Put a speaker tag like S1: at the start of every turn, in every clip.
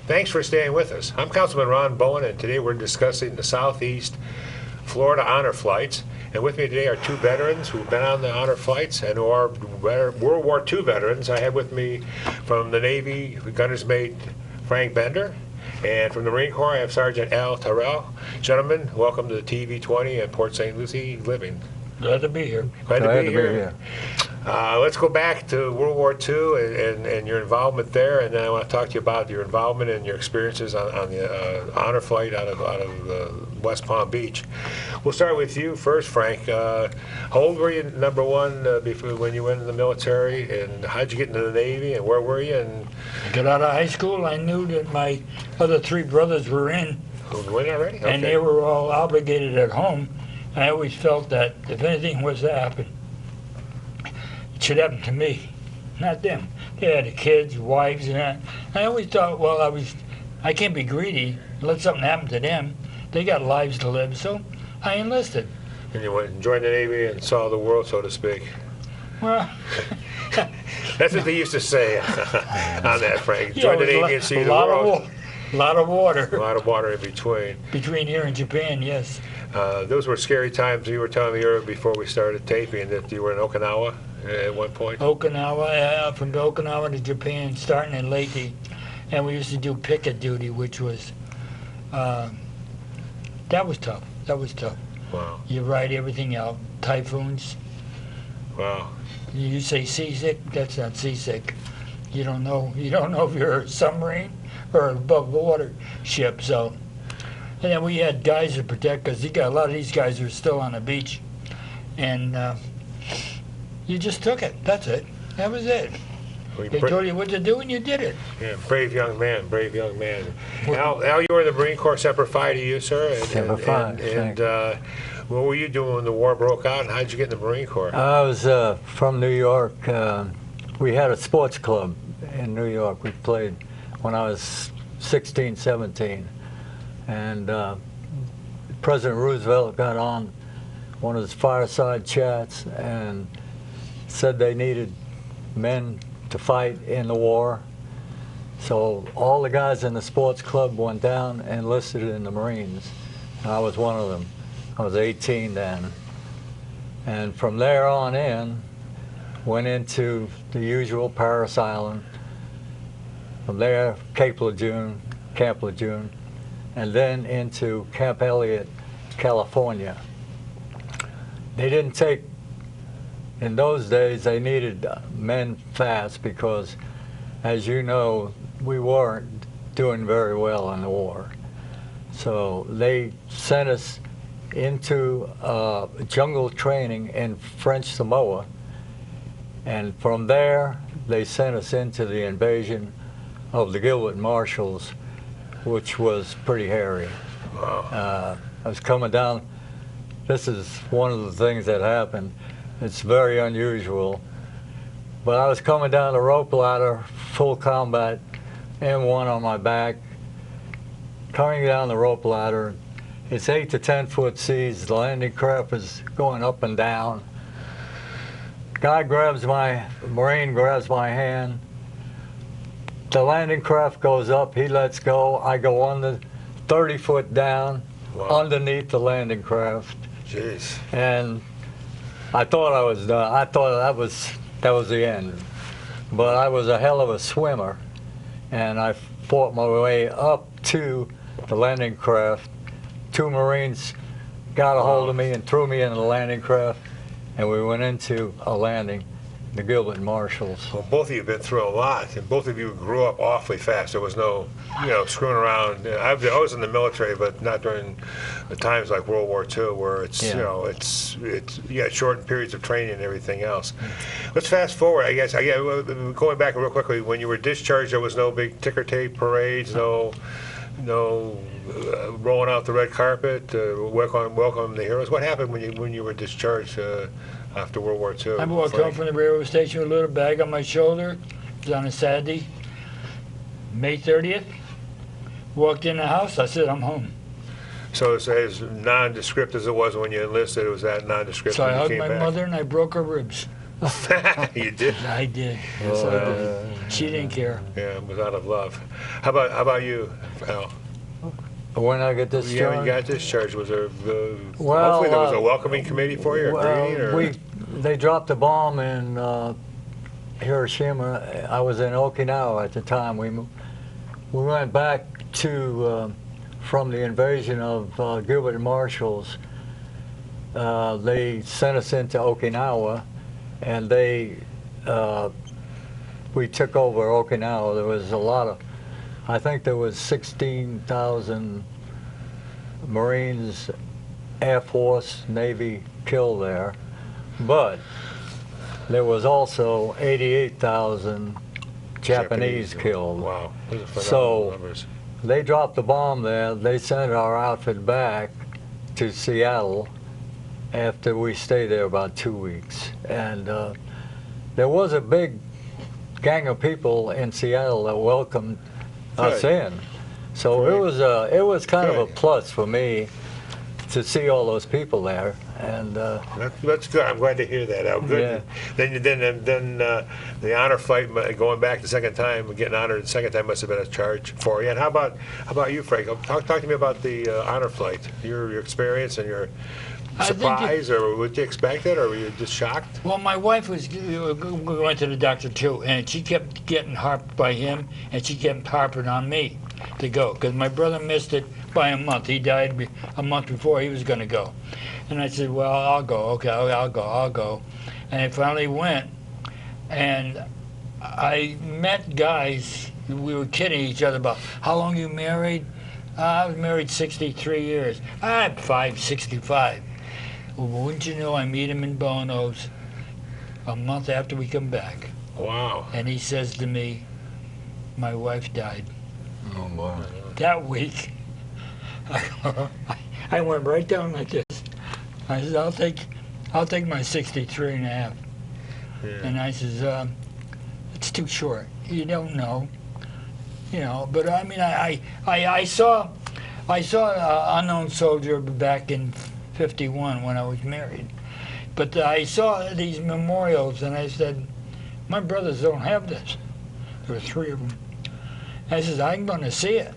S1: Thanks for staying with us. I'm Councilman Bowen, and today we're discussing the Southeast Florida honor flights. And with me today are two veterans who've been on the honor flights and who are World War II veterans. I have with me from the Navy, Gunner's Mate Frank Bender, and from the Marine Corps, I have Sergeant Al Tyrrell. Gentlemen, welcome to the TV20 at Port St. Lucie Living.
S2: Glad to be here.
S1: Glad to be here. Let's go back to World War II and your involvement there, and then I want to talk to you about your involvement and your experiences on the honor flight out of West Palm Beach. We'll start with you first, Frank. How old were you, number one, before when you went in the military, and how'd you get into the Navy, and where were you? And
S2: I got out of high school. I knew that my other three brothers were in,
S1: went already? Okay.
S2: And they were all obligated at home. I always felt that if anything was to happen, it should happen to me, not them. They had kids, wives, and that. I always thought, well, I can't be greedy and let something happen to them. They got lives to live, so I enlisted.
S1: And you went and joined the Navy and saw the world, so to speak.
S2: Well,
S1: that's what they used to say on that, Frank. Join the Navy and see the world.
S2: A lot of water.
S1: A lot of water in between.
S2: Between here and Japan, yes.
S1: Those were scary times. You were telling me earlier before we started taping that you were in Okinawa at one point.
S2: Okinawa, from Okinawa to Japan, starting in Leyte. And we used to do picket duty, which was, that was tough. That was tough.
S1: Wow.
S2: You ride everything out. Typhoons.
S1: Wow.
S2: You say seasick, that's not seasick. You don't know if you're a submarine or above water ship, so. And then we had guys to protect, because a lot of these guys are still on the beach. And you just took it. That's it. That was it. They told you what to do, and you did it.
S1: Yeah, brave young man, brave young man. Al, you were in the Marine Corps, Semper Fi to you, sir.
S3: Semper Fi.
S1: And what were you doing when the war broke out, and how did you get in the Marine Corps?
S3: I was from New York. We had a sports club in New York. We played when I was 16, 17. And President Roosevelt got on one of his fireside chats and said they needed men to fight in the war. So all the guys in the sports club went down and enlisted in the Marines. And I was one of them. I was 18 then. And from there on in, went into the usual Paris Island. From there, Camp Lejeune, and then into Camp Elliott, California. They didn't take, in those days, they needed men fast because, as you know, we weren't doing very well in the war. So they sent us into jungle training in French Samoa, and from there, they sent us into the invasion of the Gilbert Marshalls, which was pretty hairy.
S1: Wow.
S3: I was coming down. This is one of the things that happened. It's very unusual. But I was coming down the rope ladder, full combat, M1 on my back, coming down the rope ladder. It's 8 to 10 foot seas. The landing craft is going up and down. Marine grabs my hand. The landing craft goes up, he lets go, I go on the 30 foot down,
S1: wow,
S3: underneath the landing craft.
S1: Jeez.
S3: And I thought I was done. I thought that was the end. But I was a hell of a swimmer, and I fought my way up to the landing craft. Two Marines got a hold of me and threw me in the landing craft, and we went into a landing. The Gilbert Marshalls.
S1: Well, both of you have been through a lot, and both of you grew up awfully fast. There was no, screwing around. I was in the military, but not during the times like World War II, where it's, you had shortened periods of training and everything else. Let's fast forward, I guess. Going back real quickly, when you were discharged, there was no big ticker tape parades, no rolling out the red carpet, welcome the heroes. What happened when you were discharged after World War II?
S2: I walked home from the railroad station with a little bag on my shoulder. It was on a Saturday, May 30th. Walked in the house, I said, I'm home.
S1: So it's as nondescript as it was when you enlisted, it was that nondescript
S2: So
S1: when
S2: I
S1: you
S2: hugged
S1: came
S2: my
S1: back.
S2: mother and I broke her ribs.
S1: You did?
S2: I did. Yes, I did. She didn't care.
S1: Yeah, it was out of love. How about you, Al?
S3: When I get discharged?
S1: Yeah, when you got discharged, was there,
S3: Well,
S1: hopefully there was a welcoming committee for you, or greeting, or?
S3: They dropped a bomb in Hiroshima. I was in Okinawa at the time. We went back to, from the invasion of Gilbert and Marshall's. They sent us into Okinawa, and we took over Okinawa. There was a lot of, I think there was 16,000 Marines, Air Force, Navy killed there, but there was also 88,000 Japanese killed.
S1: Wow, those are phenomenal
S3: So
S1: numbers.
S3: they dropped the bomb there. They sent our outfit back to Seattle after we stayed there about 2 weeks. And there was a big gang of people in Seattle that welcomed us in. So
S1: Great.
S3: it was kind of a
S1: Good.
S3: plus for me to see all those people there. And
S1: That's good. I'm glad to hear that. Al. Good.
S3: Yeah.
S1: Then the honor flight, going back the second time, getting honored the second time must have been a charge for you. And how about you, Frank? Talk to me about the honor flight, your experience and your surprise, or what you expected, or were you just shocked?
S2: Well, my wife was going to the doctor too, and she kept getting harped by him, and she kept harping on me to go, because my brother missed it by a month. He died a month before he was going to go. And I said, well, I'll go. Okay, I'll go. And I finally went, and I met guys. We were kidding each other about how long you married. I was married 63 years. I'm 65. Well, wouldn't you know, I meet him in Bono's a month after we come back.
S1: Wow.
S2: And he says to me, my wife died.
S3: oh boy.
S2: That week, I went right down like this. I said, I'll take my 63 and a half.
S1: Yeah.
S2: And I says, it's too short. You don't know. You know, but I mean, I saw an unknown soldier back in '51 when I was married. But I saw these memorials, and I said, my brothers don't have this. There were 3 of them. I says, I'm going to see it.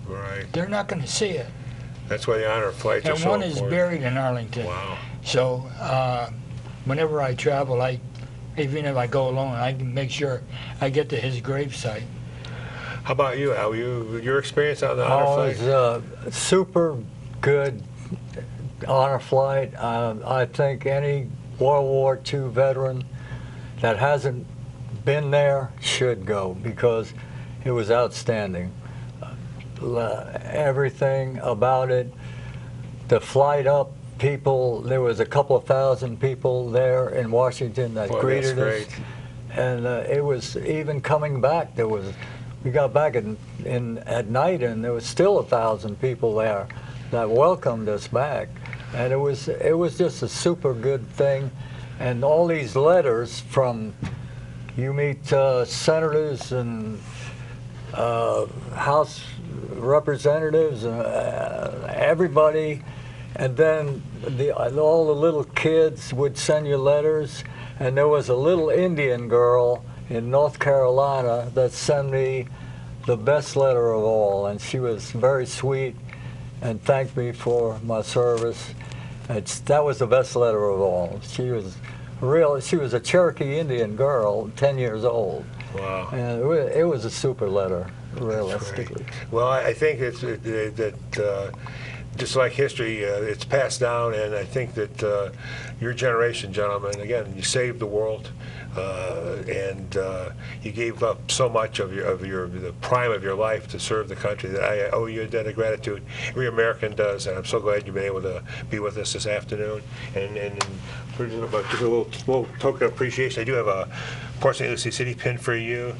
S1: Right.
S2: They're not going to see it.
S1: That's why the honor flights are
S2: And
S1: so
S2: one
S1: important.
S2: is buried in Arlington.
S1: Wow.
S2: So whenever I travel, even if I go alone, I can make sure I get to his gravesite.
S1: How about you, Al? Your experience on the honor flight?
S3: It was a super good honor flight. I think any World War II veteran that hasn't been there should go, because it was outstanding. Everything about it, the flight up, people, there was a couple of thousand people there in Washington that
S1: Boy,
S3: greeted
S1: that's
S3: us.
S1: great.
S3: And it was, even coming back, we got back at night, and there was still 1,000 people there that welcomed us back. And it was just a super good thing. And all these letters from, you meet senators and House representatives, everybody, and then all the little kids would send you letters. And there was a little Indian girl in North Carolina that sent me the best letter of all, and she was very sweet and thanked me for my service. That was the best letter of all. She was a Cherokee Indian girl, 10 years old.
S1: Wow.
S3: And it was a super letter, realistically.
S1: Well, I think that just like history, it's passed down, and I think that your generation, gentlemen, again, you saved the world, and you gave up so much of the prime of your life to serve the country that I owe you a debt of gratitude. Every American does, and I'm so glad you've been able to be with us this afternoon. And for just a little token of appreciation, I do have a Port St. Lucie City pin for you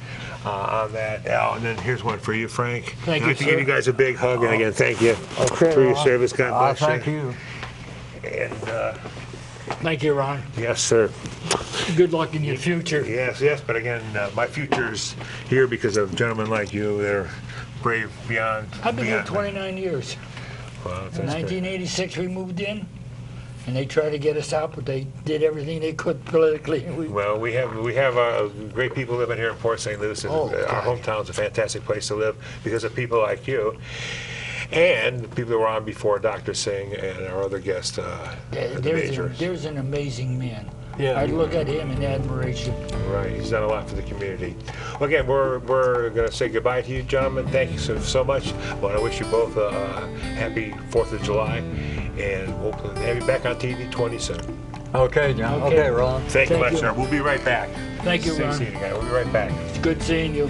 S1: on that, Al, and then here's one for you, Frank.
S2: Thank
S1: I'd
S2: you,
S1: like to give
S2: sir.
S1: you guys a big hug, and again, thank you
S3: Okay,
S1: for your
S3: Ron.
S1: service. God bless
S3: Thank you.
S1: And
S2: Thank you, Ron.
S1: yes, sir.
S2: Good luck in your future.
S1: Yes, but again, my future's here because of gentlemen like you that are brave beyond.
S2: I've been here
S1: beyond-
S2: 29 years.
S1: Wow, that's
S2: In
S1: great.
S2: 1986 we moved in, and they tried to get us out, but they did everything they could politically.
S1: Well, we have great people living here in Port St. Lucie.
S2: Oh,
S1: Our hometown's a fantastic place to live because of people like you. And the people that were on before, Dr. Singh and our other guest, the majors.
S2: There's an amazing man.
S3: Yeah.
S2: I look at him in admiration.
S1: Right, he's done a lot for the community. Well, again, we're going to say goodbye to you, gentlemen. Thank you so much. I want to wish you both a happy 4th of July, and we'll have you back on TV 20 soon.
S3: Okay, John. Okay, Ron.
S1: Thank you
S2: Thank
S1: much,
S2: you.
S1: sir. We'll be right back.
S2: Thank you,
S1: Stay
S2: Ron.
S1: seated, guys. We'll be right back.
S2: It's good seeing you.